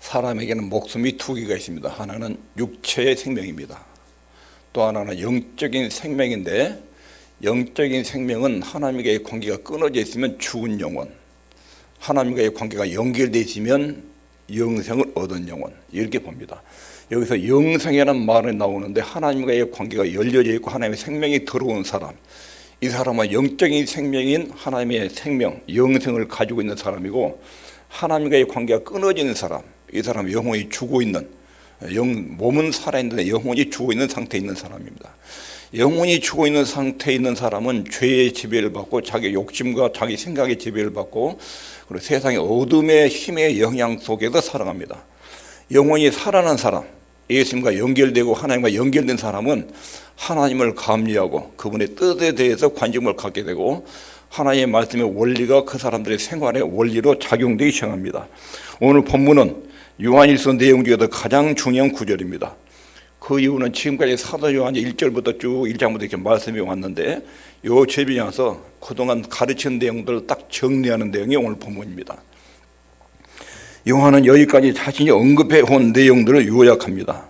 사람에게는 목숨이 두 개가 있습니다. 하나는 육체의 생명입니다. 또 하나는 영적인 생명인데, 영적인 생명은 하나님과의 관계가 끊어져 있으면 죽은 영혼, 하나님과의 관계가 연결되어 있으면 영생을 얻은 영혼, 이렇게 봅니다. 여기서 영생이라는 말이 나오는데, 하나님과의 관계가 열려져 있고 하나님의 생명이 들어온 사람, 이 사람은 영적인 생명인 하나님의 생명, 영생을 가지고 있는 사람이고, 하나님과의 관계가 끊어지는 사람, 이 사람은 영혼이 죽어 있는, 몸은 살아있는데 영혼이 죽어 있는 상태에 있는 사람입니다. 영혼이 죽어 있는 상태에 있는 사람은 죄의 지배를 받고 자기 욕심과 자기 생각의 지배를 받고, 그리고 세상의 어둠의 힘의 영향 속에서 살아갑니다. 영혼이 살아난 사람, 예수님과 연결되고 하나님과 연결된 사람은 하나님을 감리하고 그분의 뜻에 대해서 관심을 갖게 되고, 하나님의 말씀의 원리가 그 사람들의 생활의 원리로 작용되기 시작합니다. 오늘 본문은 요한일서 내용 중에서 가장 중요한 구절입니다. 그 이유는 지금까지 사도 요한이 1절부터 쭉 1장부터 이렇게 말씀이 왔는데, 요 제비에 와서 그동안 가르친 내용들을 딱 정리하는 내용이 오늘 본문입니다. 요한은 여기까지 자신이 언급해 온 내용들을 요약합니다.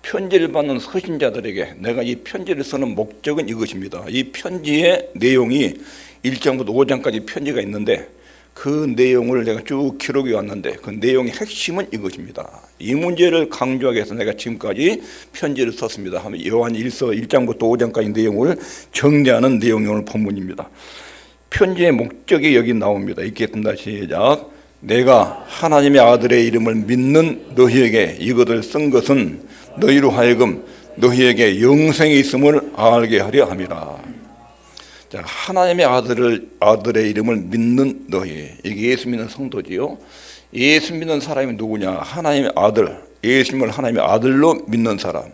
편지를 받는 서신자들에게 내가 이 편지를 쓰는 목적은 이것입니다. 이 편지의 내용이 1장부터 5장까지 편지가 있는데, 그 내용을 내가 쭉 기록해 왔는데, 그 내용의 핵심은 이것입니다. 이 문제를 강조하기 위해서 내가 지금까지 편지를 썼습니다 하면 요한 1장부터 5장까지 내용을 정리하는 내용이 오늘 본문입니다. 편지의 목적이 여기 나옵니다. 읽겠습니다. 시작. 내가 하나님의 아들의 이름을 믿는 너희에게 이것을 쓴 것은 너희로 하여금 너희에게 영생이 있음을 알게 하려 함이라. 자, 하나님의 아들의 이름을 믿는 너희, 이게 예수 믿는 성도지요. 예수 믿는 사람이 누구냐? 하나님의 아들, 예수님을 하나님의 아들로 믿는 사람,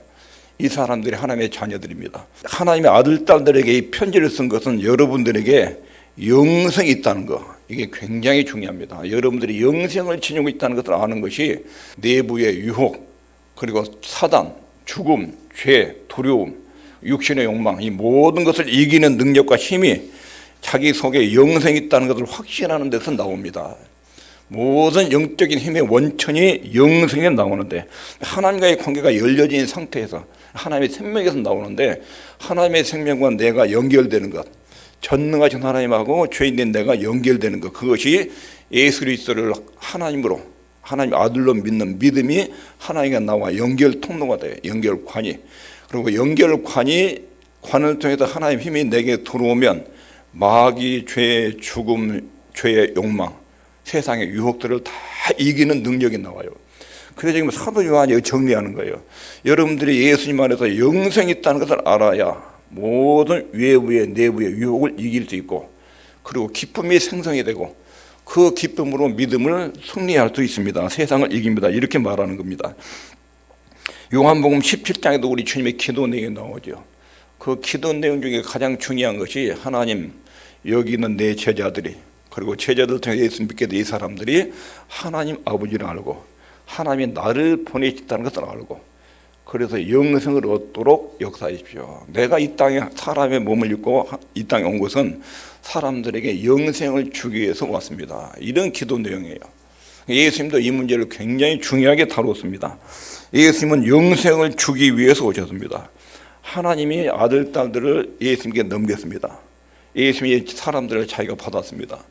이 사람들이 하나님의 자녀들입니다. 하나님의 아들, 딸들에게 이 편지를 쓴 것은 여러분들에게 영생이 있다는 거, 이게 굉장히 중요합니다. 여러분들이 영생을 지니고 있다는 것을 아는 것이 내부의 유혹, 그리고 사단, 죽음, 죄, 두려움, 육신의 욕망, 이 모든 것을 이기는 능력과 힘이 자기 속에 영생이 있다는 것을 확신하는 데서 나옵니다. 모든 영적인 힘의 원천이 영생에 나오는데, 하나님과의 관계가 열려진 상태에서 하나님의 생명에서 나오는데, 하나님의 생명과 내가 연결되는 것, 전능하신 하나님하고 죄인된 내가 연결되는 것, 그것이 예수 그리스도를 하나님으로, 하나님 아들로 믿는 믿음이 하나님과 나와 연결 통로가 돼요. 연결관이. 그리고 관을 통해서 하나님의 힘이 내게 들어오면 마귀, 죄, 죽음, 죄의 욕망, 세상의 유혹들을 다 이기는 능력이 나와요. 그래서 지금 사도 요한이 정리하는 거예요. 여러분들이 예수님 안에서 영생이 있다는 것을 알아야 모든 외부의 내부의 유혹을 이길 수 있고, 그리고 기쁨이 생성이 되고, 그 기쁨으로 믿음을 승리할 수 있습니다. 세상을 이깁니다. 이렇게 말하는 겁니다. 요한복음 17장에도 우리 주님의 기도 내용이 나오죠. 그 기도 내용 중에 가장 중요한 것이, 하나님, 여기 있는 내 제자들이, 그리고 제자들 통해 예수 믿게 된 이 사람들이 하나님 아버지를 알고 하나님이 나를 보내셨다는 것을 알고, 그래서 영생을 얻도록 역사하십시오. 내가 이 땅에 사람의 몸을 입고 이 땅에 온 것은 사람들에게 영생을 주기 위해서 왔습니다. 이런 기도 내용이에요. 예수님도 이 문제를 굉장히 중요하게 다뤘습니다. 예수님은 영생을 주기 위해서 오셨습니다. 하나님이 아들, 딸들을 예수님께 넘겼습니다. 예수님이 사람들을 자기가 받았습니다.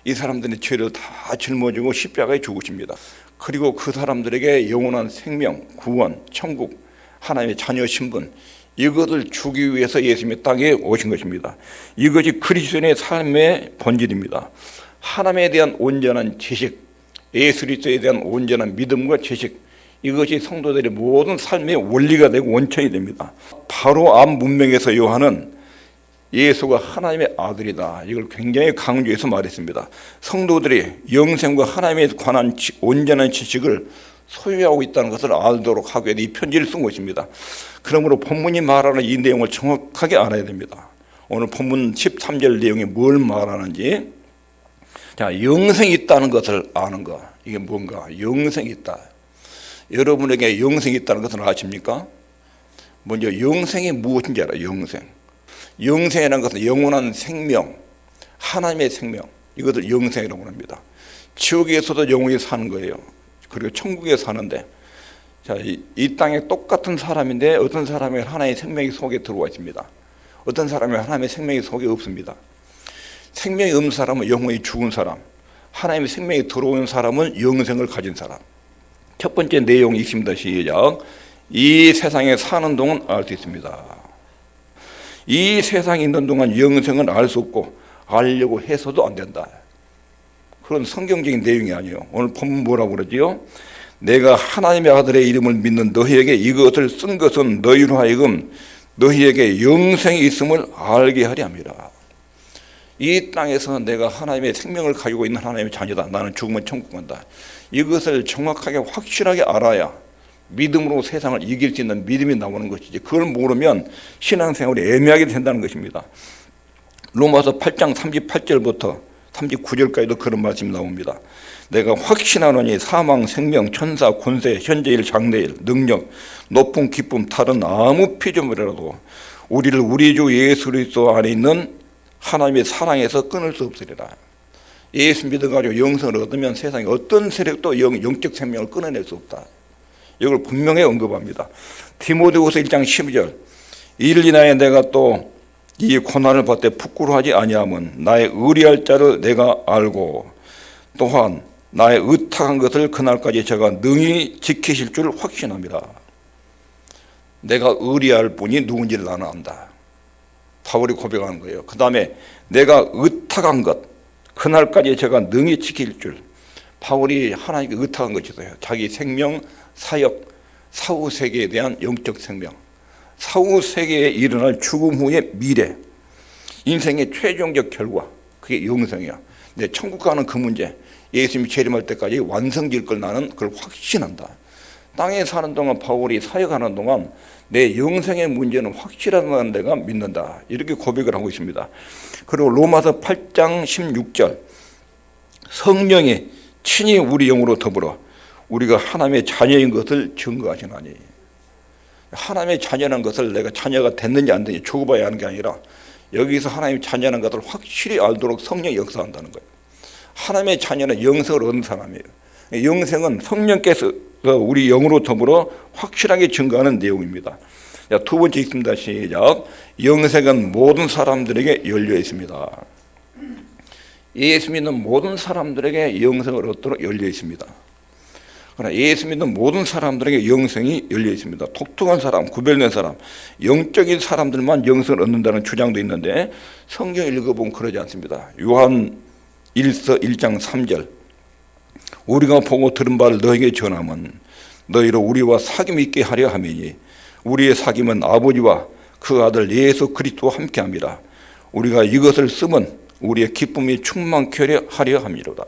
이 사람들의 죄를 다 짊어지고 십자가에 죽으십니다. 그리고 그 사람들에게 영원한 생명, 구원, 천국, 하나님의 자녀 신분, 이것을 주기 위해서 예수님이 땅에 오신 것입니다. 이것이 그리스도인의 삶의 본질입니다. 하나님에 대한 온전한 지식, 예수 그리스도에 대한 온전한 믿음과 지식, 이것이 성도들의 모든 삶의 원리가 되고 원천이 됩니다. 바로 앞 문맥에서 요한은 예수가 하나님의 아들이다, 이걸 굉장히 강조해서 말했습니다. 성도들이 영생과 하나님에 관한 온전한 지식을 소유하고 있다는 것을 알도록 하기 위해 이 편지를 쓴 것입니다. 그러므로 본문이 말하는 이 내용을 정확하게 알아야 됩니다. 오늘 본문 13절 내용이 뭘 말하는지, 자, 영생이 있다는 것을 아는 것, 이게 뭔가? 영생이 있다. 여러분에게 영생이 있다는 것을 아십니까? 먼저 영생이 무엇인지 알아요. 영생이라는 것은 영원한 생명, 하나님의 생명, 이것을 영생이라고 합니다. 지옥에서도 영원히 사는 거예요. 그리고 천국에 사는데, 자, 이 땅에 똑같은 사람인데 어떤 사람이 하나님의 생명이 속에 들어와 있습니다. 어떤 사람이 하나님의 생명이 속에 없습니다. 생명이 없는 사람은 영원히 죽은 사람, 하나님의 생명이 들어오는 사람은 영생을 가진 사람. 첫 번째 내용이 있습니다. 시작. 이 세상에 사는 동안 알 수 있습니다. 이 세상에 있는 동안 영생은 알 수 없고 알려고 해서도 안 된다. 그런 성경적인 내용이 아니에요. 오늘 본문 뭐라고 그러지요? 내가 하나님의 아들의 이름을 믿는 너희에게 이것을 쓴 것은 너희로 하여금 너희에게 영생이 있음을 알게 하려 함이라. 이 땅에서 내가 하나님의 생명을 가지고 있는 하나님의 자녀다. 나는 죽으면 천국 간다. 이것을 정확하게 확실하게 알아야 믿음으로 세상을 이길 수 있는 믿음이 나오는 것이지, 그걸 모르면 신앙생활이 애매하게 된다는 것입니다. 로마서 8장 38절부터 39절까지도 그런 말씀이 나옵니다. 내가 확신하노니 사망, 생명, 천사, 권세, 현재일, 장래일, 능력, 높은 기쁨, 다른 아무 피조물이라도 우리를 우리 주 예수 그리스도 안에 있는 하나님의 사랑에서 끊을 수 없으리라. 예수 믿어가지고 영생을 얻으면 세상에 어떤 세력도 영적 생명을 끊어낼 수 없다. 이걸 분명히 언급합니다. 디모데후서 1장 12절. 이를 인하여 내가 또 이 고난을 받되 부끄러워하지 아니함은 나의 의리할 자를 내가 알고 또한 나의 의탁한 것을 그날까지 제가 능히 지키실 줄 확신합니다. 내가 의리할 분이 누군지를 나는 안다. 바울이 고백하는 거예요. 그 다음에 내가 의탁한 것 그날까지 제가 능히 지킬 줄. 바울이 하나님께 의탁한 것이 있어요. 자기 생명, 사역, 사후 세계에 대한 영적 생명, 사후 세계에 일어날 죽음 후의 미래, 인생의 최종적 결과, 그게 영생이야. 근데 천국 가는 그 문제, 예수님이 재림할 때까지 완성될 걸 나는 그걸 확신한다. 땅에 사는 동안 바울이 사역하는 동안 내 영생의 문제는 확실하다는 내가 믿는다. 이렇게 고백을 하고 있습니다. 그리고 로마서 8장 16절. 성령이 친히 우리 영으로 더불어 우리가 하나님의 자녀인 것을 증거하시나니. 하나님의 자녀라는 것을 내가 자녀가 됐는지 안 됐는지 두고 봐야 하는 게 아니라 여기서 하나님의 자녀라는 것을 확실히 알도록 성령이 역사한다는 거예요. 하나님의 자녀는 영생을 얻는 사람이에요. 영생은 성령께서 우리 영으로 더불어 확실하게 증거하는 내용입니다. 두 번째 있습니다. 시작. 영생은 모든 사람들에게 열려 있습니다. 예수 믿는 모든 사람들에게 영생을 얻도록 열려 있습니다. 그러나 예수 믿는 모든 사람들에게 영생이 열려 있습니다. 독특한 사람, 구별된 사람, 영적인 사람들만 영생을 얻는다는 주장도 있는데 성경 읽어보면 그러지 않습니다. 요한 1서 1장 3절. 우리가 보고 들은 바를 너에게 전함은 너희로 우리와 사귐 있게 하려 함이니 우리의 사귐은 아버지와 그 아들 예수 그리스도와 함께함이라. 우리가 이것을 쓰면 우리의 기쁨이 충만케 하려 함이로다.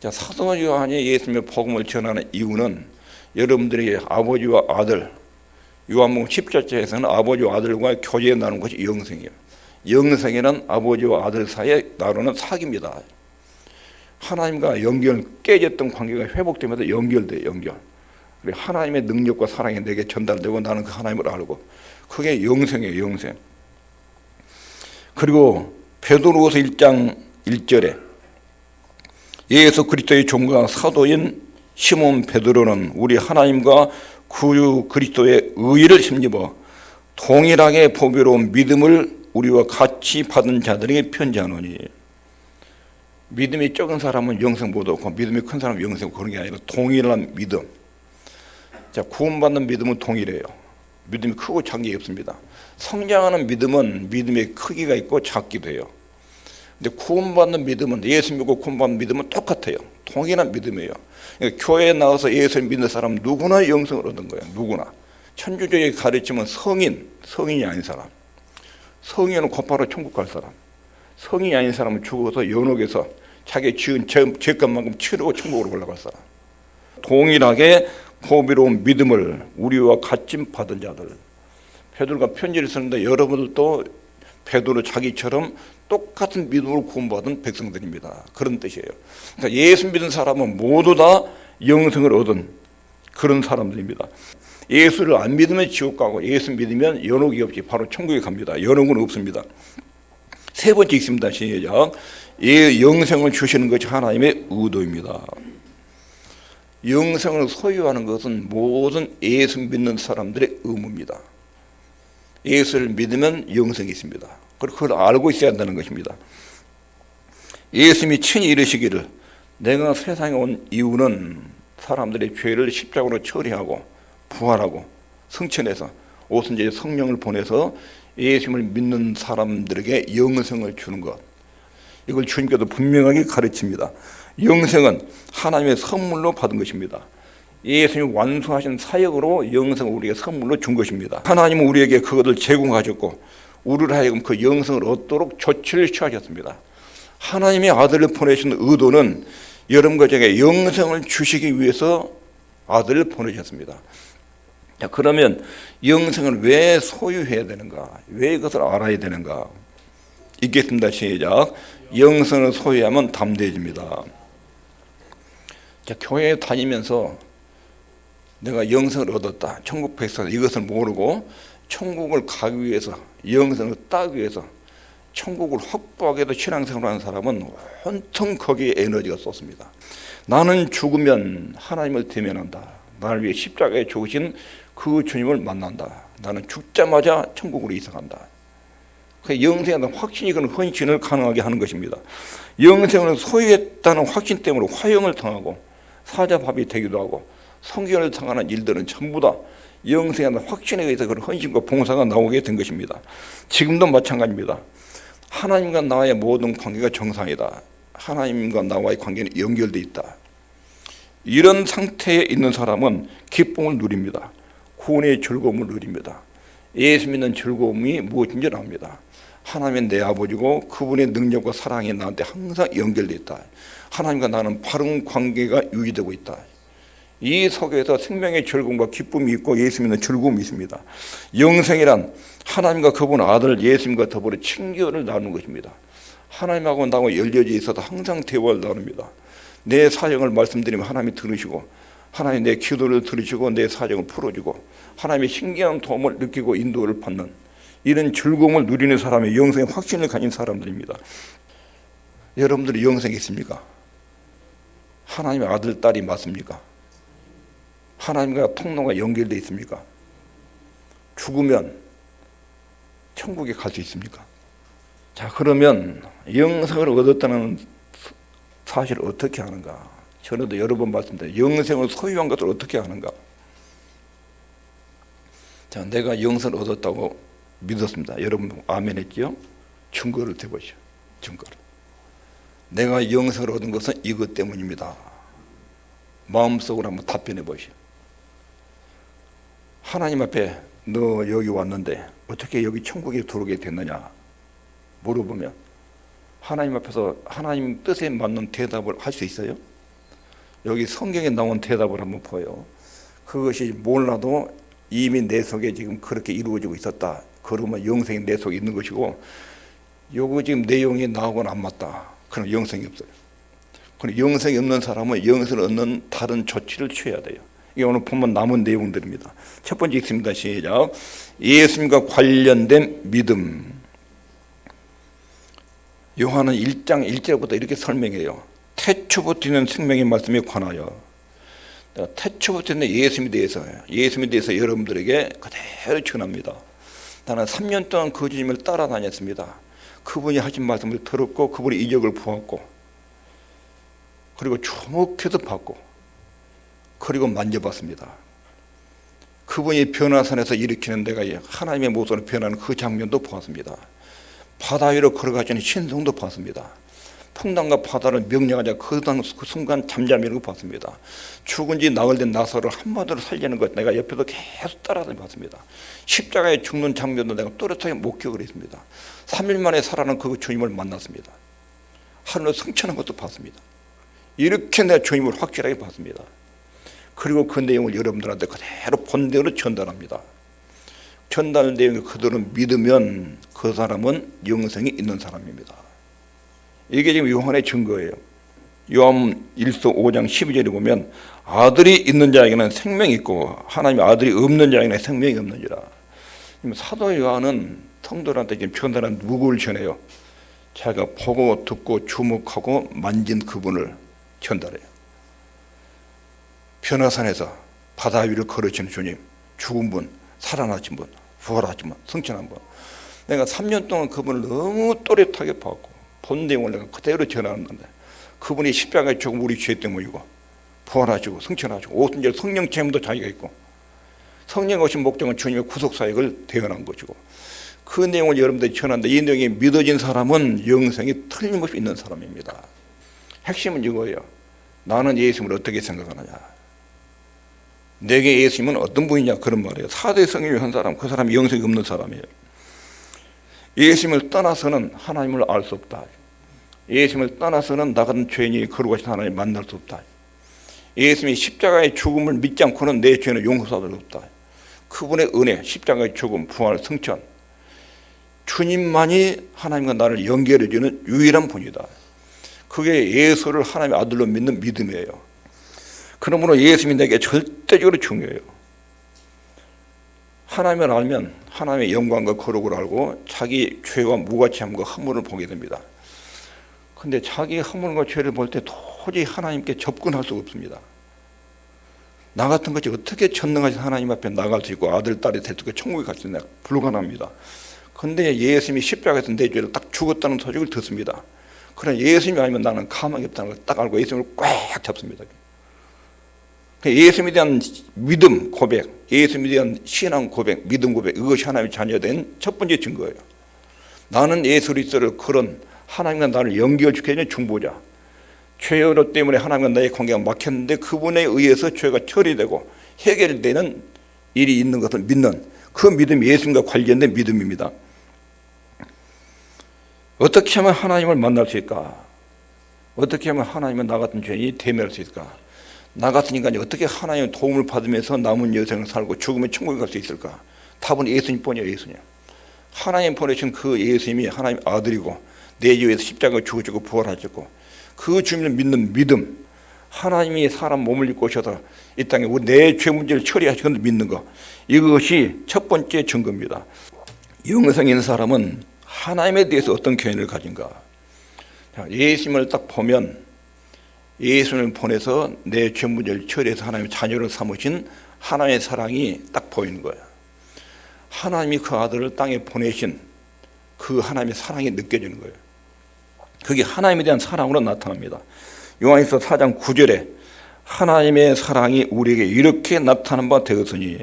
자, 사도 요한이 예수님의 복음을 전하는 이유는 여러분들이 아버지와 아들, 요한복음 10절에서는 아버지와 아들과 교제에 나누는 것이 영생이에요. 영생에는 아버지와 아들 사이에 나누는 사귐이다. 하나님과 깨졌던 관계가 회복되면서 연결돼요. 연결. 하나님의 능력과 사랑이 내게 전달되고 나는 그 하나님을 알고, 그게 영생이에요. 영생. 그리고 베드로후서 1장 1절에 예수 그리스도의 종과 사도인 시몬 베드로는 우리 하나님과 구주 그리스도의 의를 힘입어 동일하게 보배로운 믿음을 우리와 같이 받은 자들에게 편지하노니. 믿음이 적은 사람은 영생 못 얻고 믿음이 큰 사람은 영생, 그런 게 아니라 동일한 믿음. 자, 구원받는 믿음은 동일해요. 믿음이 크고 작은 게 없습니다. 성장하는 믿음은 믿음의 크기가 있고 작기도 해요. 근데 구원받는 믿음은, 예수 믿고 구원받는 믿음은 똑같아요. 동일한 믿음이에요. 그러니까 교회에 나와서 예수 믿는 사람 누구나 영생을 얻은 거예요. 누구나. 천주교의 가르침은 성인이 아닌 사람. 성인은 곧바로 천국 갈 사람. 성인이 아닌 사람은 죽어서 연옥에서 자기 지은 죄값만큼 치르고 천국으로 올라갈 사람. 동일하게 보배로운 믿음을 우리와 같이 받은 자들. 베드로가 편지를 쓰는데 여러분들도 베드로 자기처럼 똑같은 믿음으로 구원받은 백성들입니다. 그런 뜻이에요. 그러니까 예수 믿는 사람은 모두 다 영생을 얻은 그런 사람들입니다. 예수를 안 믿으면 지옥 가고 예수 믿으면 연옥이 없이 바로 천국에 갑니다. 연옥은 없습니다. 세 번째 있습니다. 시작. 영생을 주시는 것이 하나님의 의도입니다. 영생을 소유하는 것은 모든 예수 믿는 사람들의 의무입니다. 예수를 믿으면 영생이 있습니다. 그리고 그걸 알고 있어야 한다는 것입니다. 예수님이 친히 이르시기를 내가 세상에 온 이유는 사람들의 죄를 십자가로 처리하고 부활하고 성천해서 오순절에 성령을 보내서 예수님을 믿는 사람들에게 영생을 주는 것, 이걸 주님께서 분명하게 가르칩니다. 영생은 하나님의 선물로 받은 것입니다. 예수님이 완수하신 사역으로 영생을 우리에게 선물로 준 것입니다. 하나님은 우리에게 그것을 제공하셨고 우리를 하여금 그 영생을 얻도록 조치를 취하셨습니다. 하나님의 아들을 보내신 의도는 여러분과 제게 영생을 주시기 위해서 아들을 보내셨습니다. 자, 그러면 영생을 왜 소유해야 되는가? 왜 그것을 알아야 되는가? 읽겠습니다. 시작. 영생을 소유하면 담대해집니다. 자, 교회에 다니면서 내가 영생을 얻었다, 천국 백성, 이것을 모르고 천국을 가기 위해서, 영생을 따기 위해서 천국을 확보하기 위해서 신앙생활을 하는 사람은 온통 거기에 에너지가 쏟습니다. 나는 죽으면 하나님을 대면한다. 나를 위해 십자가에 죽으신 그 주님을 만난다. 나는 죽자마자 천국으로 이사간다. 그 영생에 대한 확신이 그런 헌신을 가능하게 하는 것입니다. 영생을 소유했다는 확신 때문에 화형을 당하고 사자밥이 되기도 하고 성경을 당하는 일들은 전부 다 영생에 대한 확신에 의해서 그런 헌신과 봉사가 나오게 된 것입니다. 지금도 마찬가지입니다. 하나님과 나의 모든 관계가 정상이다. 하나님과 나와의 관계는 연결되어 있다. 이런 상태에 있는 사람은 기쁨을 누립니다. 구원의 즐거움을 누립니다. 예수 믿는 즐거움이 무엇인지 압니다. 하나님은 내 아버지고 그분의 능력과 사랑이 나한테 항상 연결되어 있다. 하나님과 나는 바른 관계가 유지되고 있다. 이 속에서 생명의 즐거움과 기쁨이 있고 예수 믿는 즐거움이 있습니다. 영생이란 하나님과 그분 아들 예수님과 더불어 친교를 나누는 것입니다. 하나님하고 나하고 열려져 있어서 항상 대화를 나눕니다. 내 사정을 말씀드리면 하나님이 들으시고 하나님 내 기도를 들으시고 내 사정을 풀어주고 하나님의 신기한 도움을 느끼고 인도를 받는 이런 즐거움을 누리는 사람의 영생의 확신을 가진 사람들입니다. 여러분들이 영생이 있습니까? 하나님의 아들, 딸이 맞습니까? 하나님과 통로가 연결되어 있습니까? 죽으면 천국에 갈 수 있습니까? 자, 그러면 영생을 얻었다는 사실을 어떻게 하는가? 전에도 여러 번 말씀드렸는데 영생을 소유한 것을 어떻게 하는가? 자, 내가 영생을 얻었다고 믿었습니다. 여러분 아멘 했죠? 증거를 대보시오. 증거를. 내가 영생을 얻은 것은 이것 때문입니다. 마음속으로 한번 답변해 보시오. 하나님 앞에 너 여기 왔는데 어떻게 여기 천국에 들어오게 됐느냐 물어보면 하나님 앞에서 하나님 뜻에 맞는 대답을 할 수 있어요? 여기 성경에 나온 대답을 한번 보여. 그것이 몰라도 이미 내 속에 지금 그렇게 이루어지고 있었다. 그러면 영생이 내 속에 있는 것이고 요거 지금 내용이 나하고는 안 맞다. 그럼 영생이 없어요. 그럼 영생이 없는 사람은 영생을 얻는 다른 조치를 취해야 돼요. 이게 오늘 보면 남은 내용들입니다. 첫 번째 있습니다. 시작. 예수님과 관련된 믿음. 요한은 1장 1절부터 이렇게 설명해요. 태초부터 있는 생명의 말씀에 관하여. 태초부터 있는 예수님에 대해서 여러분들에게 그대로 전합니다. 나는 3년 동안 그 주님을 따라다녔습니다. 그분이 하신 말씀을 들었고 그분의 이적을 보았고 그리고 주목해서 봤고 그리고 만져봤습니다. 그분이 변화산에서 일으키는 내가 하나님의 모습으로 변하는 그 장면도 보았습니다. 바다 위로 걸어가시는 신성도 봤습니다. 풍랑과 바다를 명령하자 그 순간 잠잠이라고 봤습니다. 죽은 지 나흘 된 나사로를 한마디로 살리는 것 내가 옆에서 계속 따라다니 봤습니다. 십자가에 죽는 장면도 내가 또렷하게 목격을 했습니다. 3일 만에 살아난 그 주님을 만났습니다. 하늘로 승천한 것도 봤습니다. 이렇게 내가 주님을 확실하게 봤습니다. 그리고 그 내용을 여러분들한테 그대로 본대로 전달합니다. 전달 내용을 그대로 믿으면 그 사람은 영생이 있는 사람입니다. 이게 지금 요한의 증거예요. 요한 1서 5장 12절에 보면 아들이 있는 자에게는 생명이 있고 하나님의 아들이 없는 자에게는 생명이 없는지라. 사도 요한은 성도들한테 지금 전달한 무고를 전해요. 자기가 보고 듣고 주목하고 만진 그분을 전달해요. 변화산에서 바다 위를 걸으시는 주님, 죽은 분, 살아나신 분, 부활하신 분, 승천한 분. 내가 3년 동안 그분을 너무 또렷하게 봤고 본 내용을 내가 그대로 전하는데, 그분이 십자가에 죽은 우리 죄 때문이고 부활하시고 승천하시고 오순절 성령 체험도 자기가 있고, 성령 오신 목적은 주님의 구속사역을 대언한 것이고, 그 내용을 여러분들이 전하는데 이 내용이 믿어진 사람은 영생이 틀림없이 있는 사람입니다. 핵심은 이거예요. 나는 예수님을 어떻게 생각하느냐, 내게 예수님은 어떤 분이냐, 그런 말이에요. 4대 성령의 한 사람, 그 사람이 영생이 없는 사람이에요. 예수님을 떠나서는 하나님을 알 수 없다. 예수님을 떠나서는 나 같은 죄인이 거룩하신 하나님을 만날 수 없다. 예수님이 십자가의 죽음을 믿지 않고는 내 죄는 용서받을 수 없다. 그분의 은혜, 십자가의 죽음, 부활, 승천, 주님만이 하나님과 나를 연결해주는 유일한 분이다. 그게 예수를 하나님의 아들로 믿는 믿음이에요. 그러므로 예수님이 내게 절대적으로 중요해요. 하나님을 알면 하나님의 영광과 거룩을 알고 자기 죄와 무가치함과 허물을 보게 됩니다. 근데 자기 허물과 죄를 볼 때 도저히 하나님께 접근할 수가 없습니다. 나 같은 것이 어떻게 전능하신 하나님 앞에 나갈 수 있고 아들, 딸이 될 수 있고 천국에 갈 수 있나, 불가능합니다. 근데 예수님이 십자가에서 내 죄를 딱 죽었다는 소식을 듣습니다. 그러나 예수님이 아니면 나는 가망이 없다는 걸 딱 알고 예수님을 꽉 잡습니다. 예수님에 대한 믿음 고백, 예수님에 대한 신앙 고백, 믿음 고백, 이것이 하나님의 자녀된 첫 번째 증거예요. 나는 예수 그리스도를 그런 하나님과 나를 연결시키는 중보자, 죄로 때문에 하나님과 나의 관계가 막혔는데 그분에 의해서 죄가 처리되고 해결되는 일이 있는 것을 믿는 그 믿음이 예수님과 관련된 믿음입니다. 어떻게 하면 하나님을 만날 수 있을까? 어떻게 하면 하나님은 나 같은 죄인이 대면할 수 있을까? 나 같은 인간이 어떻게 하나님의 도움을 받으면서 남은 여생을 살고 죽으면 천국에 갈 수 있을까? 답은 예수님뿐이에요. 예수님. 하나님 보내신 그 예수님이 하나님의 아들이고 내 죄에서 십자가에 죽으시고 부활하셨고, 그 주님을 믿는 믿음, 하나님이 사람 몸을 입고 오셔서 이 땅에 내 죄 문제를 처리하시는 믿는 것, 이것이 첫 번째 증거입니다. 영생이 있는 사람은 하나님에 대해서 어떤 견해를 가진가? 예수님을 딱 보면 예수님을 보내서 내 죄 문제를 처리해서 하나님의 자녀를 삼으신 하나님의 사랑이 딱 보이는 거예요. 하나님이 그 아들을 땅에 보내신 그 하나님의 사랑이 느껴지는 거예요. 그게 하나님에 대한 사랑으로 나타납니다. 요한일서 4장 9절에 하나님의 사랑이 우리에게 이렇게 나타난 바 되었으니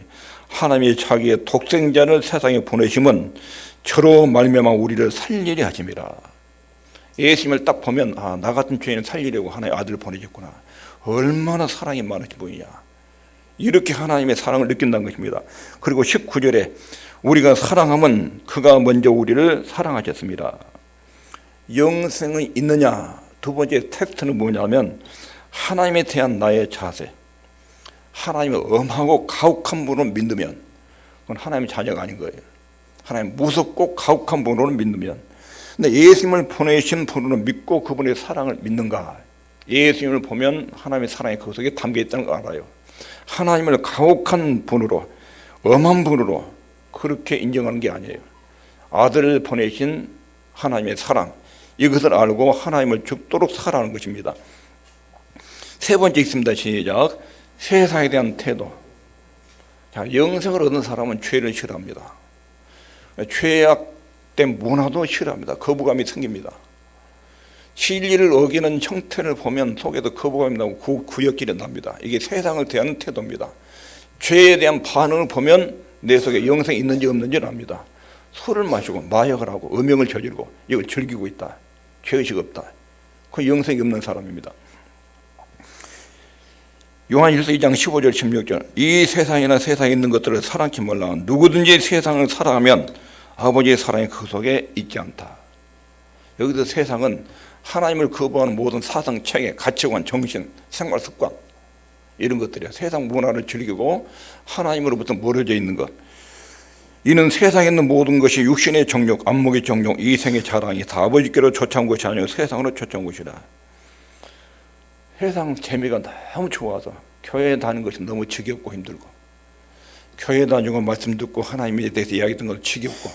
하나님이 자기의 독생자를 세상에 보내심은 저로 말미암아 우리를 살리려 하심이라. 예수님을 딱 보면 나 같은 죄인을 살리려고 하나님의 아들을 보내셨구나. 얼마나 사랑이 많으신 분이냐. 이렇게 하나님의 사랑을 느낀다는 것입니다. 그리고 19절에 우리가 사랑하면 그가 먼저 우리를 사랑하셨습니다. 영생이 있느냐? 두 번째 텍스트는 뭐냐면 하나님에 대한 나의 자세, 하나님의 엄하고 가혹한 분으로 믿으면 그건 하나님의 자녀가 아닌 거예요. 하나님 무섭고 가혹한 분으로 믿으면. 근데 예수님을 보내신 분으로 믿고 그분의 사랑을 믿는가? 예수님을 보면 하나님의 사랑이 그 속에 담겨 있다는 걸 알아요. 하나님을 가혹한 분으로, 엄한 분으로 그렇게 인정하는 게 아니에요. 아들을 보내신 하나님의 사랑, 이것을 알고 하나님을 죽도록 사랑하는 것입니다. 세 번째 있습니다. 시작. 세상에 대한 태도. 자, 영생을 얻은 사람은 죄를 싫어합니다. 죄악된 문화도 싫어합니다. 거부감이 생깁니다. 진리를 어기는 형태를 보면 속에도 거부감이 나고 구역질이 납니다. 이게 세상을 대하는 태도입니다. 죄에 대한 반응을 보면 내 속에 영생이 있는지 없는지를 압니다. 술을 마시고 마약을 하고 음행을 저지르고 이걸 즐기고 있다. 죄의식 없다. 그 영생이 없는 사람입니다. 요한일서 2장 15절 16절 이 세상이나 세상에 있는 것들을 사랑치 말라. 누구든지 세상을 사랑하면 아버지의 사랑이 그 속에 있지 않다. 여기서 세상은 하나님을 거부하는 모든 사상, 체계, 가치관, 정신, 생활 습관 이런 것들이야. 세상 문화를 즐기고 하나님으로부터 멀어져 있는 것. 이는 세상에 있는 모든 것이 육신의 정욕, 안목의 정욕, 이생의 자랑이 다 아버지께로 쫓아온 것이 아니고 세상으로 쫓아온 것이라. 세상 재미가 너무 좋아서 교회에 다니는 것이 너무 지겹고 힘들고, 교회 다니고 말씀 듣고 하나님에 대해서 이야기 듣는 것 지겹고,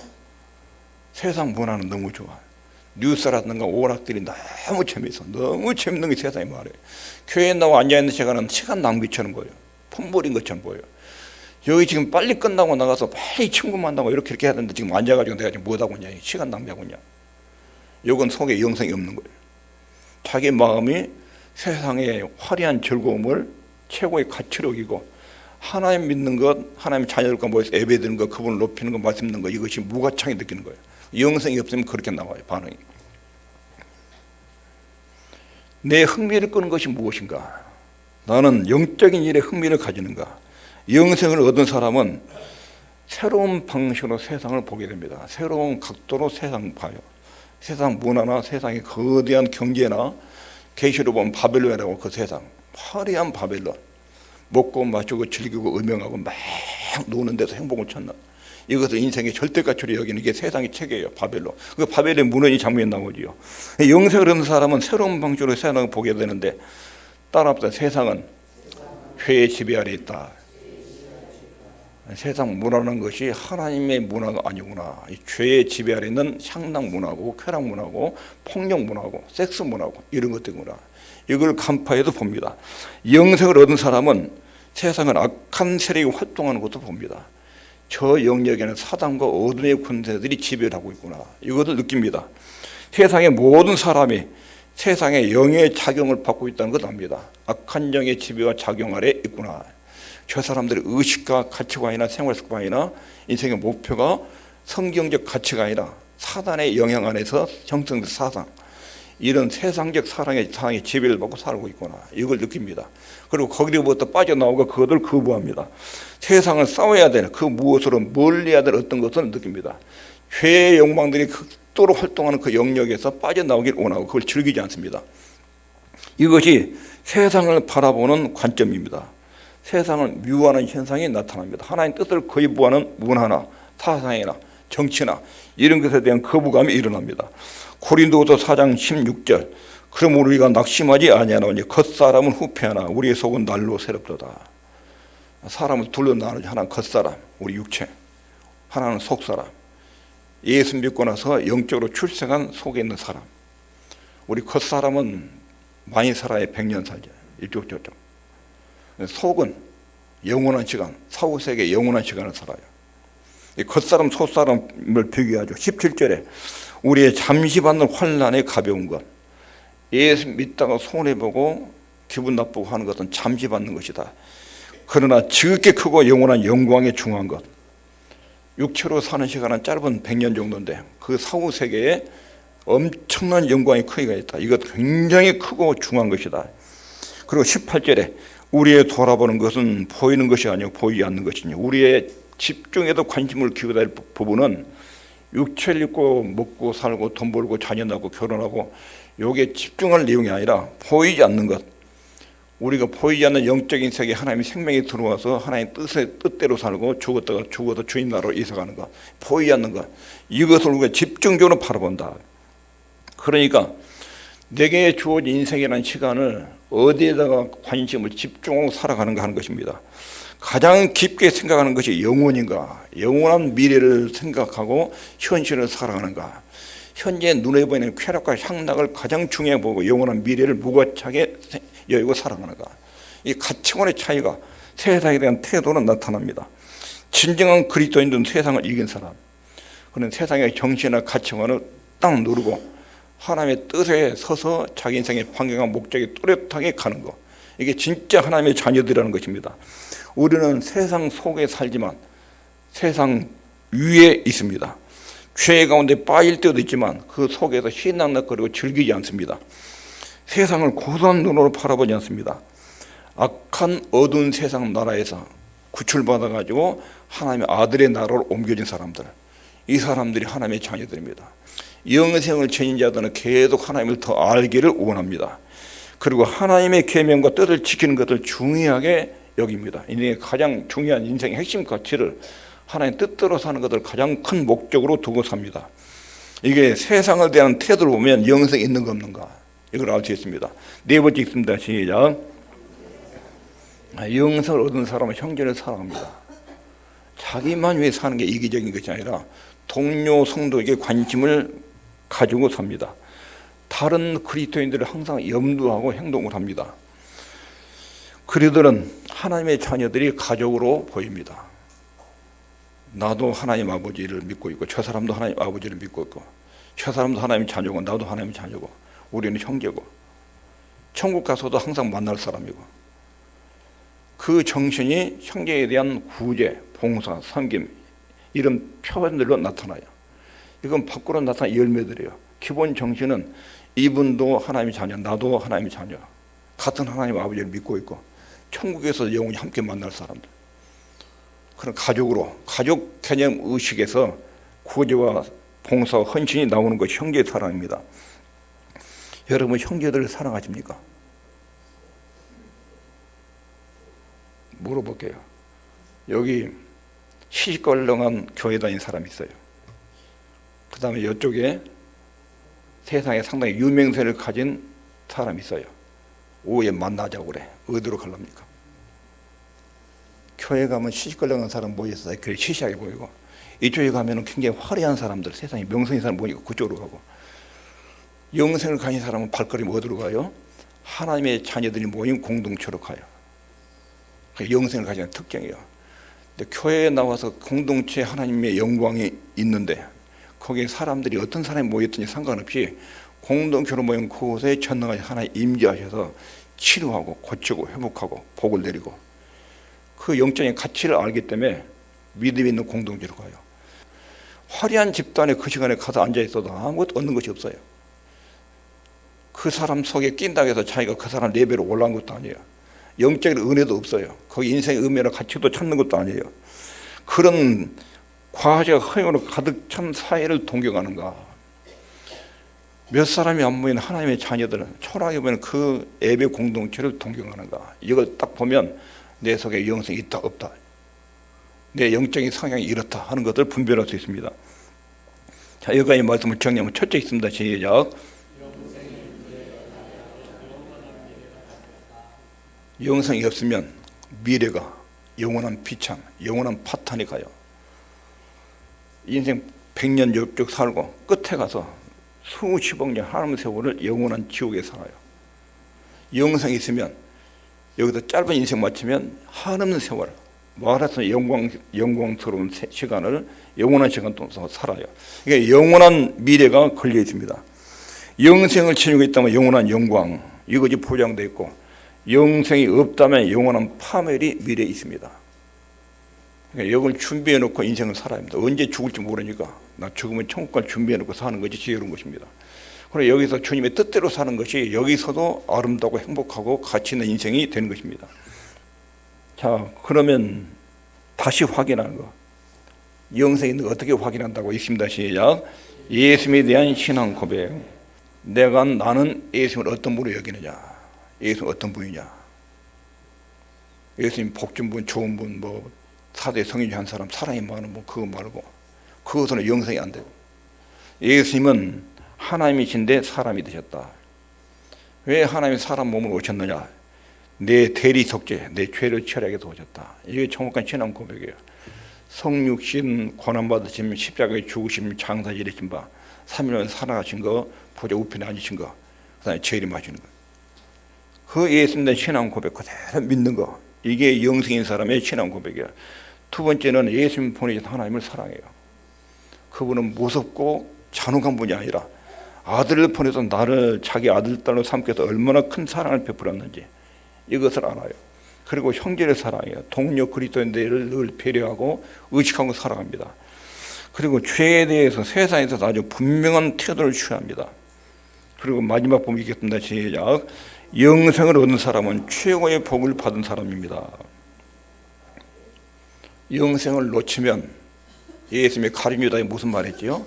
세상 문화는 너무 좋아. 뉴스라든가 오락들이 너무 재미있어. 너무 재밌는 게 세상에 말이에요. 교회에 나와 앉아있는 시간은 시간 낭비처럼 보여요. 폰볼인 것처럼 보여요. 여기 지금 빨리 끝나고 나가서 빨리 친구 만나고 이렇게 해야 되는데 지금 앉아가지고 내가 지금 뭐하고 있냐, 시간 낭비하고 있냐. 이건 속에 영성이 없는 거예요. 자기 마음이 세상의 화려한 즐거움을 최고의 가치로 여기고 하나님 믿는 것, 하나님 자녀들과 모여서 예배드리는 것, 그분을 높이는 것, 말씀 듣는 것, 이것이 무가창이 느끼는 거예요. 영성이 없으면 그렇게 나와요, 반응이. 내 흥미를 끄는 것이 무엇인가? 나는 영적인 일에 흥미를 가지는가? 영생을 얻은 사람은 새로운 방식으로 세상을 보게 됩니다. 새로운 각도로 세상을 봐요. 세상 문화나 세상의 거대한 경제나 계시로 보면 바벨론이라고, 그 세상 화려한 바벨론, 먹고 마시고 즐기고 음영하고 막 노는 데서 행복을 찾는, 이것을 인생의 절대가치로 여기는 게 세상의 체계예요. 바벨론. 그 바벨의 무너진 장면이 나오지요. 영생을 얻는 사람은 새로운 방식으로 세상을 보게 되는데, 따라합시다. 세상은 죄의 지배 아래 있다. 세상 문화라는 것이 하나님의 문화가 아니구나. 이 죄의 지배 아래 있는 향락 문화고, 쾌락 문화고, 폭력 문화고, 섹스 문화고, 이런 것들이구나. 이걸 간파해도 봅니다. 영생을 얻은 사람은 세상은 악한 세력이 활동하는 것도 봅니다. 저 영역에는 사단과 어둠의 군대들이 지배를 하고 있구나. 이것을 느낍니다. 세상의 모든 사람이 세상의 영의 작용을 받고 있다는 것을 압니다. 악한 영의 지배와 작용 아래 있구나. 저 사람들의 의식과 가치관이나 생활 습관이나 인생의 목표가 성경적 가치가 아니라 사단의 영향 안에서 형성된 사상, 이런 세상적 사랑의 지배를 받고 살고 있구나. 이걸 느낍니다. 그리고 거기로부터 빠져나오고 그것을 거부합니다. 세상을 싸워야 되는 그 무엇으로 멀리해야 될 어떤 것을 느낍니다. 죄의 욕망들이 극도로 활동하는 그 영역에서 빠져나오길 원하고 그걸 즐기지 않습니다. 이것이 세상을 바라보는 관점입니다. 세상을 미워하는 현상이 나타납니다. 하나님 뜻을 거부하는 문화나 사상이나 정치나 이런 것에 대한 거부감이 일어납니다. 고린도후서 4장 16절, 그럼 우리가 낙심하지 아니하노니 겉사람은 후패하나 우리의 속은 날로 새롭도다. 사람을 둘로 나누지. 하나는 겉사람, 우리 육체, 하나는 속사람, 예수 믿고 나서 영적으로 출생한 속에 있는 사람. 우리 겉사람은 많이 살아야 100년 살죠. 이쪽 저쪽. 속은 영원한 시간, 사후세계 영원한 시간을 살아요. 이 겉사람 속사람을 비교하죠. 17절에 우리의 잠시 받는 환난의 가벼운 것, 예수 믿다가 손해보고 기분 나쁘고 하는 것은 잠시 받는 것이다. 그러나 지극히 크고 영원한 영광에 중요한 것, 육체로 사는 시간은 짧은 100년 정도인데 그 사후세계에 엄청난 영광의 크기가 있다. 이것 굉장히 크고 중요한 것이다. 그리고 18절에 우리의 돌아보는 것은 보이는 것이 아니고 보이지 않는 것이니, 우리의 집중에도 관심을 기울여야 할 부분은 육체를 입고 먹고 살고 돈 벌고 자녀 낳고 결혼하고 요게 집중할 내용이 아니라 보이지 않는 것, 우리가 보이지 않는 영적인 세계에 하나님의 생명이 들어와서 하나님의 뜻대로 살고 죽어서 주님 나라로 이사가는 것, 보이지 않는 것, 이것을 우리가 집중적으로 바라본다. 그러니까 내게 주어진 인생이라는 시간을 어디에다가 관심을 집중하고 살아가는가 하는 것입니다. 가장 깊게 생각하는 것이 영원인가, 영원한 미래를 생각하고 현실을 살아가는가, 현재 눈에 보이는 쾌락과 향락을 가장 중요하게 보고 영원한 미래를 무가차게 여기고 살아가는가. 이 가치관의 차이가 세상에 대한 태도로 나타납니다. 진정한 그리스도인들은 세상을 이긴 사람, 그는 세상의 정신이나 가치관을 딱 누르고 하나님의 뜻에 서서 자기 인생의 방향과 목적에 또렷하게 가는 것, 이게 진짜 하나님의 자녀들이라는 것입니다. 우리는 세상 속에 살지만 세상 위에 있습니다. 죄 가운데 빠질 때도 있지만 그 속에서 희낙낙거리고 즐기지 않습니다. 세상을 고소한 눈으로 바라보지 않습니다. 악한 어두운 세상 나라에서 구출받아가지고 하나님의 아들의 나라로 옮겨진 사람들, 이 사람들이 하나님의 자녀들입니다. 영생을 지닌 자들은 계속 하나님을 더 알기를 원합니다. 그리고 하나님의 계명과 뜻을 지키는 것을 중요하게 여깁니다. 인생의 가장 중요한 인생의 핵심 가치를 하나님 뜻대로 사는 것을 가장 큰 목적으로 두고 삽니다. 이게 세상을 대한 태도를 보면 영생이 있는 거 없는가, 이걸 알 수 있습니다. 네 번째 있습니다. 시작. 영생을 얻은 사람은 형제를 사랑합니다. 자기만 위해 사는 게 이기적인 것이 아니라 동료 성도에게 관심을 가지고 삽니다. 다른 그리스도인들을 항상 염두하고 행동을 합니다. 그들은 하나님의 자녀들이 가족으로 보입니다. 나도 하나님 아버지를 믿고 있고 저 사람도 하나님 아버지를 믿고 있고 저 사람도 하나님의 자녀고 나도 하나님의 자녀고 우리는 형제고 천국 가서도 항상 만날 사람이고 그 정신이 형제에 대한 구제, 봉사, 섬김 이런 표현들로 나타나요. 이건 밖으로 나타난 열매들이에요. 기본 정신은 이분도 하나님의 자녀, 나도 하나님의 자녀, 같은 하나님 아버지를 믿고 있고 천국에서 영원히 함께 만날 사람들. 그런 가족으로, 가족 개념 의식에서 구제와 봉사와 헌신이 나오는 것이 형제의 사랑입니다. 여러분 형제들을 사랑하십니까? 물어볼게요. 여기 시시껄렁한 교회 다니는 사람이 있어요. 그 다음에 이쪽에 세상에 상당히 유명세를 가진 사람이 있어요. 오후에 만나자고 그래. 어디로 가랍니까? 교회 가면 시시껄렁한 사람 모여있어요. 그게 시시하게 보이고 이쪽에 가면 굉장히 화려한 사람들, 세상에 명성인 사람 모이고 그쪽으로 가고 영생을 가진 사람은 발걸음 어디로 가요? 하나님의 자녀들이 모인 공동체로 가요. 그게 영생을 가지는 특징이에요. 근데 교회에 나와서 공동체 하나님의 영광이 있는데 거기에 사람들이 어떤 사람이 모였든지 상관없이 공동체로 모인 그곳에 전능하신 하나님 임재하셔서 치료하고 고치고 회복하고 복을 내리고 그 영적인 가치를 알기 때문에 믿음이 있는 공동체로 가요. 화려한 집단에 그 시간에 가서 앉아있어도 아무것도 얻는 것이 없어요. 그 사람 속에 낀다고 해서 자기가 그 사람 레벨로 올라간 것도 아니에요. 영적인 은혜도 없어요. 거기 인생의 의미나 가치도 찾는 것도 아니에요. 그런 과제와 허용으로 가득 찬 사회를 동경하는가. 몇 사람이 안 모인 하나님의 자녀들은 초라하게 보면 그 예배 공동체를 동경하는가. 이걸 딱 보면 내 속에 영성이 있다 없다, 내 영적인 성향이 이렇다 하는 것을 분별할 수 있습니다. 자, 여기까지 말씀을 정리하면 첫째 있습니다. 시작. 영성이 없으면 미래가 영원한 비참, 영원한 파탄이 가요. 인생 100년 쭉 살고 끝에 가서 수십억 년 하나님 세월을 영원한 지옥에 살아요. 영성이 있으면 여기서 짧은 인생 마치면 한없는 세월, 말해서 영광스러운 시간을 영원한 시간 동안 살아요. 그러니까 영원한 미래가 걸려 있습니다. 영생을 지니고 있다면 영원한 영광, 이것이 보장되어 있고 영생이 없다면 영원한 파멸이 미래에 있습니다. 그러니까 이걸 준비해 놓고 인생을 살아야 합니다. 언제 죽을지 모르니까 나 죽으면 천국 갈 준비해 놓고 사는 것이 지혜로운 것입니다. 그리고 여기서 주님의 뜻대로 사는 것이 여기서도 아름답고 행복하고 가치 있는 인생이 되는 것입니다. 자, 그러면 다시 확인하는 거. 영생이 있는 거 어떻게 확인한다고 있습니다. 시작. 예수님에 대한 신앙 고백. 나는 예수님을 어떤 분으로 여기느냐. 예수님 어떤 분이냐. 예수님 복준 분, 좋은 분, 뭐 사대 성인이 한 사람, 사랑이 많은 분, 그거 말고 그것은 영생이 안 되고 예수님은 하나님이신데 사람이 되셨다. 왜 하나님이 사람 몸으로 오셨느냐. 내 대리 속죄, 내 죄를 치하게 해서 오셨다. 이게 정확한 신앙 고백이에요. 성육신, 고난받으심, 십자가에 죽으심, 장사 지내신 바 3일 살아가신 거, 보좌 우편에 앉으신 거, 그 다음에 재림하시는 거. 그 예수님의 신앙 고백 그대로 믿는 거. 이게 영생인 사람의 신앙 고백이에요. 두 번째는 예수님 보내신 하나님을 사랑해요. 그분은 무섭고 잔혹한 분이 아니라 아들을 보내서 나를 자기 아들, 딸로 삼켜서 얼마나 큰 사랑을 베풀었는지 이것을 알아요. 그리고 형제를 사랑해요. 동료 그리스도인들을 늘 배려하고 의식하고 사랑합니다. 그리고 죄에 대해서 세상에서 아주 분명한 태도를 취합니다. 그리고 마지막 보면 있겠습니다. 시작. 영생을 얻은 사람은 최고의 복을 받은 사람입니다. 영생을 놓치면 예수님의 가룟 유다에 무슨 말했지요?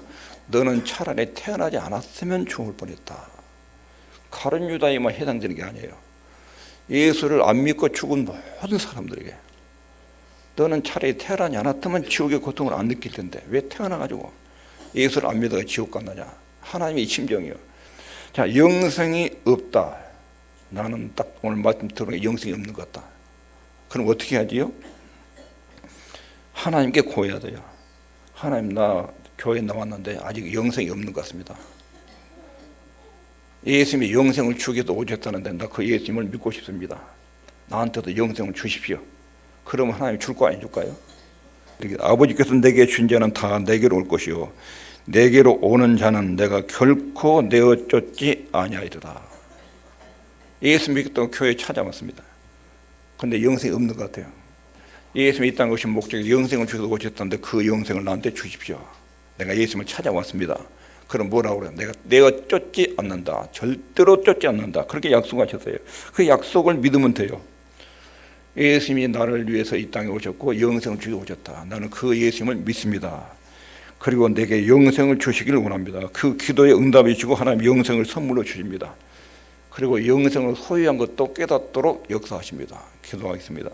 너는 차라리 태어나지 않았으면 죽을 뻔했다. 가룟 유다에만 해당되는 게 아니에요. 예수를 안 믿고 죽은 모든 사람들에게 너는 차라리 태어나지 않았다면 지옥의 고통을 안 느낄 텐데 왜 태어나가지고 예수를 안 믿어가 지옥 갔느냐. 하나님의 심정이요. 자, 영생이 없다. 나는 딱 오늘 말씀 들으니까 영생이 없는 것 같다. 그럼 어떻게 하지요? 하나님께 고해야 돼요. 하나님, 나 교회 나왔는데 아직 영생이 없는 것 같습니다. 예수님이 영생을 주기도 오셨다는데 나 그 예수님을 믿고 싶습니다. 나한테도 영생을 주십시오. 그러면 하나님이 줄 거 안 줄까요? 아버지께서 내게 준 자는 다 내게로 올 것이요 내게로 오는 자는 내가 결코 내어 쫓지 아니하리라. 예수 믿겠다고 교회에 찾아왔습니다. 그런데 영생이 없는 것 같아요. 예수님이 이 땅에 오신 목적이 영생을 주셔서 오셨다는데 그 영생을 나한테 주십시오. 내가 예수님을 찾아왔습니다. 그럼 뭐라고 그래요? 내가 쫓지 않는다. 절대로 쫓지 않는다. 그렇게 약속하셨어요. 그 약속을 믿으면 돼요. 예수님이 나를 위해서 이 땅에 오셨고 영생을 주시고 오셨다. 나는 그 예수님을 믿습니다. 그리고 내게 영생을 주시기를 원합니다. 그 기도에 응답해 주시고 하나님 영생을 선물로 주십니다. 그리고 영생을 소유한 것도 깨닫도록 역사하십니다. 기도하겠습니다.